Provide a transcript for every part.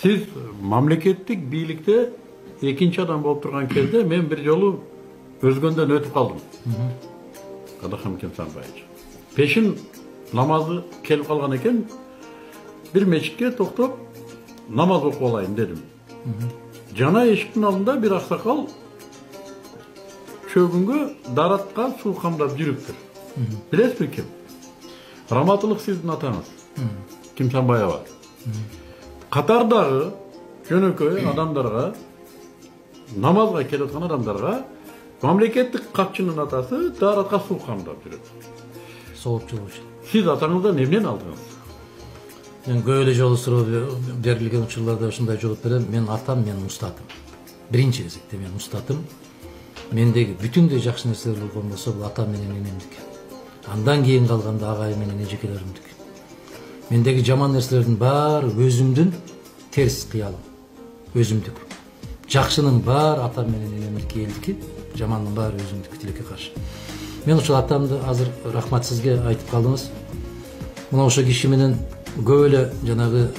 Сиз мамлекеттик бийликте экинчи адам болуп турган кезде мен бир жолу өзгөндөн өтүп калдым. Кадахам Кемсанбаевич. Пешин намазы келип калган экен. Бир мечитке токтоп намаз окуп алайын дедим. Жана эшиктин алдында бир аксакал чөгүнгө даратка суу камдап жүрүптүр. Билесизби ким? Раматылык сиздин атаңыз. Кимсанбаева. Катардагы жөнөкөй адамдарга, намазга келип аткан адамдарга мамлекеттик катчынын атасы даратка суу камдап жүрөт. Соопчулук үчүн. Сиз атаңыздан эмнени алдыңыз? Мен көп эле жолу суроо берилген учурларда ушундай жооп берем. Мен атам, мен устатым. Биринчи кезекте мен устатым. Мендеги бүтүндөй жакшы нерселер болгон болсо бул атам менен энемдик. Андан кийин калганда агайым менен эжекелеримдик. Мендеги жаман нерселердин баары өзүмдүн терс кыялым. Өзүмдүк. Жакшынын баары атам менен энемдики, элдики, жамандын баары өзүмдүк тилекке каршы. Мен ошол атамды азыр рахмат сизге айтып калдыңыз. Мына ошол киши менен көп эле жанагы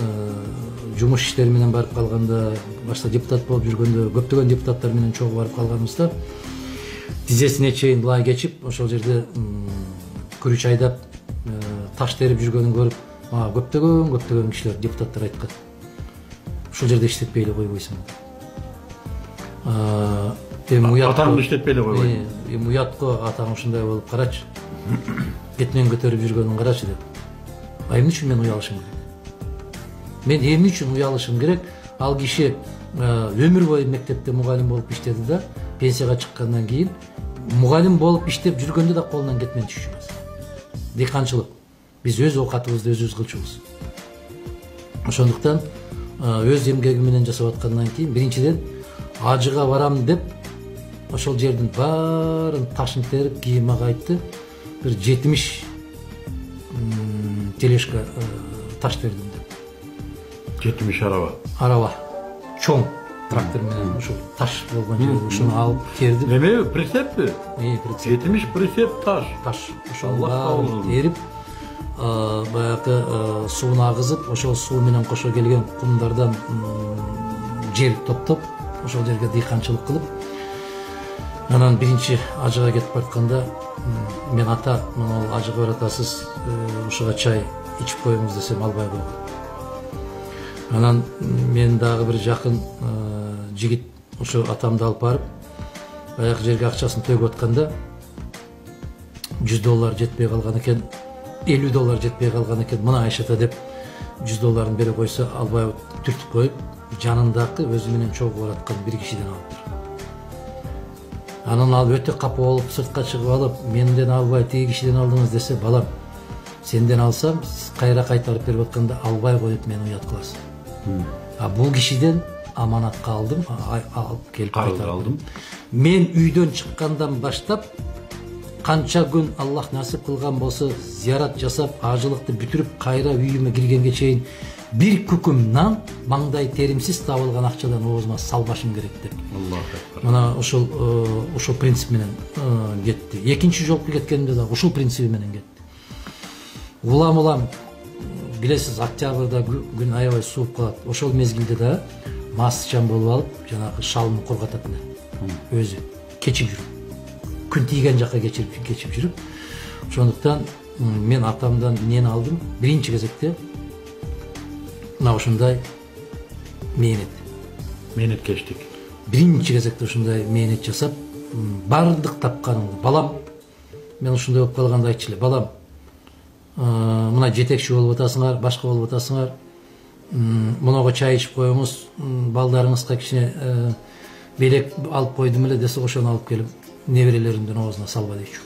жумуш иштери менен барып калганда, башта депутат болуп жүргөндө көптөгөн депутаттар менен чогуу барып калганыбызда тизесине чейин былай кечип, ошол жерде күрүч айдап, таш терип жүргөнүн көрүп, көптөгөн кишилер, депутаттар айткан. Ушул жерде иштетпей эле койбойсуң. Атаңды иштетпей эле койбойсуң. Эми уятко атаң ушундай болуп карачы. Этинен көтөрүп жүргөнүн карачы деп. Эмне үчүн мен уялышым керек? Мен эмне үчүн уялышым керек? Ал киши өмүр бою мектепте мугалим болуп иштеди да, пенсияга чыккандан кийин мугалим болуп иштеп жүргөндө да колунан кетмен түшү эмес. Дыйканчылык. Биз өз оокатыбызды өзүбүз кылчубуз. Ошондуктан өз эмгеги менен жасап аткандан кийин биринчиден ажыга барам деп ошол жердин баарын ташын терип кийим айтты. Бир 70 тележка таш бердим деп. 70 араба. Араба. Чоң трактор менен ушул таш болгон жерге ушуну алып тердим. Эме прицеппи? Прицеп. 70 прицеп таш. Ошол терип баягы сууну агызып, ошол суу менен кошо келген кумдардан жер топтоп, ошол жерге дыйканчылык кылып, анан биринчи ажыга кетип баратканда мен ата, мына ажыга баратасыз, ушуга чай ичип коюңуз десем албай койгон. Анан мен дагы бир жакын жигит ошо атамды алып барып, баягы жерге акчасын төгүп атканда $100 жетпей калган экен, $50 жетпей калган экен, мына Айшата деп $100 бере койсо албай түртүп коюп, жанындагы өзү менен чогуу бараткан бир кишиден алыптыр. Анан ал өтө капа болуп, сыртка чыгып алып, менден албай тиги кишиден алдыңыз десе, балам, сенден алсам, кайра кайтарып берип атканда албай коюп мени уят кыласың. Бул кишиден аманатка алдым, алып келип кайтардым. Мен үйдөн чыккандан баштап канча күн Аллах насип кылган болсо, зиярат жасап, ажылыкты бүтүрүп, кайра үйүмө киргенге чейин бир күкүм нан маңдай теримсиз табылган акчадан оозума салбашым керек деп. Мына ошол принцип менен кетти. Экинчи жолку кеткенде да ушул принципи менен кетти. Улам билесиз, октябрда күн аябай сууп калат. Ошол мезгилде да масчан болуп алып, жанагы шалымды корготот эле. Өзү кечип жүрүп. Күн тийген жакка кечип жүрүп. Ошондуктан мен атамдан эмнени алдым? Биринчи кезекте мына ушундай мээнеткечтик. Биринчи кезекте ушундай мээнет жасап, бардык тапканымды, балам, мен ушундай болуп калганда айтчу эле, балам, мына жетекчи болуп атасыңар, башка болуп атасыңар, мунага чай ичип коюңуз, балдарыңызга кичине белек алып койдум эле десе, ошону алып келип неберелеримдин оозуна салба дейчү.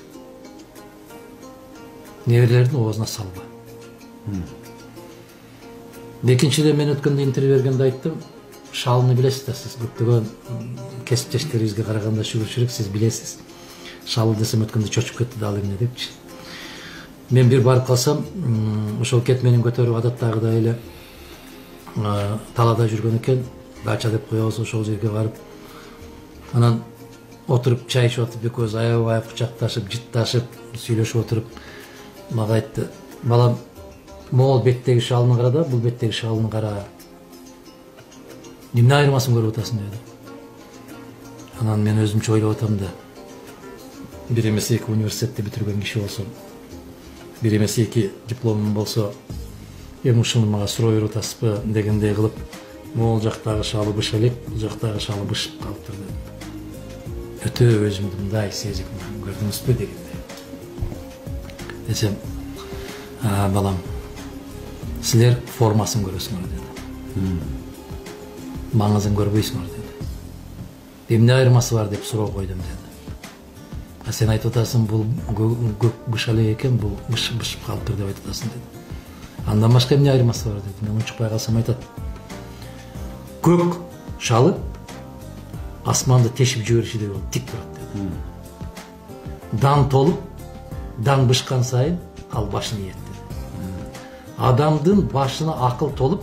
Неберелердин оозуна салба. Экинчиден мен өткөндө интервью бергенде айттым, шалны билесиз да сиз, көптөгөн кесиптештерибизге караганда шүгүрчүрүк сиз билесиз. Шалы десем өткөндө чочуп кетти да, ал эмне депчи. Мен бир барып калсам, ошол кетменин көтөрүп адаттагыдай эле талаада жүргөн экен, дача деп коебуз, ошол жерге барып, анан отуруп чай ичип атып, экөөбүз аябай кучакташып, жытташып, сүйлөшүп отуруп, мага айтты, балам, могул беттеги шалын кара да, бул беттеги шалын кара. эмне айырмасын көрүп атасың деди. Анан мен өзүмчө ойлоп атам да, бир эмес эки университетти бүтүргөн киши болсом, бир эмес эки дипломум болсо, эми ушуну мага суроо берип атасызбы дегендей кылып, могул жактагы шалы быш элек, бул жактагы шалы бышып калыптыр дедим. Өтө өзүмдү мындай сезип көрдүңүзбү дегендей. Десем, балам, силер формасын көрөсүңөр деди. Маңызын көрбөйсүңөр деди. Эмне айырмасы бар деп суроо койдум деди. Сен айтып атасың, бул көк быш элек экен, бул бышып калыптыр деп айтып атасың деди. Андан башка эмне айырмасы бар деди. Мен унчукпай калсам айтат. Көк шалы асманды тешип жиберишидей болуп тик турат деди. Дан толуп, дан бышкан сайын ал башын ийет деди. Адамдын башына акыл толуп,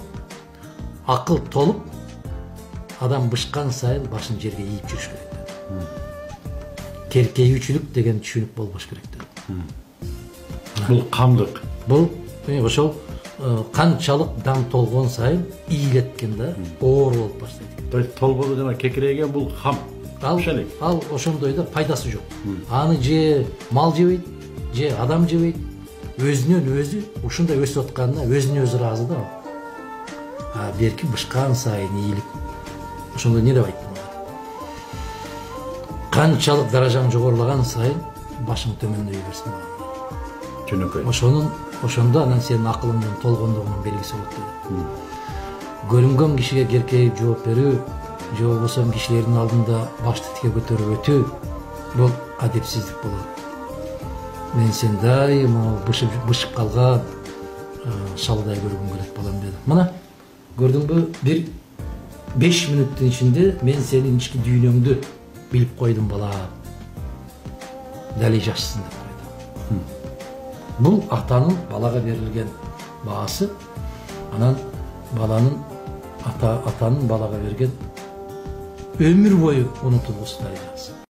адам бышкан сайын башын жерге ийип жүрүш керек деди. Керкейүүчүлүк деген түшүнүк болбош керек деди. Бул камдык. Бул ошол канчалык дан толгон сайын ийилеткен да, оор болуп баштайт. То есть толбоду жана кекирейген бул кам. Ал ошондой да пайдасы жок. Аны же мал жебейт, же адам жебейт. Өзүнөн өзү ушундай өсүп атканына өзүнө өзү ыраазы да. Берки бышкан сайын ийилип. Ошондо эмне деп айттым? Канчалык даражаң жогорулаган сайын башың төмөндөй берсин. Жөнөкөй. Ошондо анан сенин акылыңдын толгондугунун белгиси болот деди. Көрүнгөн кишиге керкейип жооп берүү, же болбосо кишилердин алдында башты тике көтөрүп өтүү, бул адепсиздик болот. Мен сен дайыма бышып калган шалдай көргүм келет балам деди. Мына көрдүңбү, бир 5 мүнөттүн ичинде мен сенин ички дүйнөңдү билип койдум бала. Дали жашсың деп койдум. Бул атанын балага берилген баасы, анан баланын атанын балага берген өмүр бою унутулгусуз дали жашсы.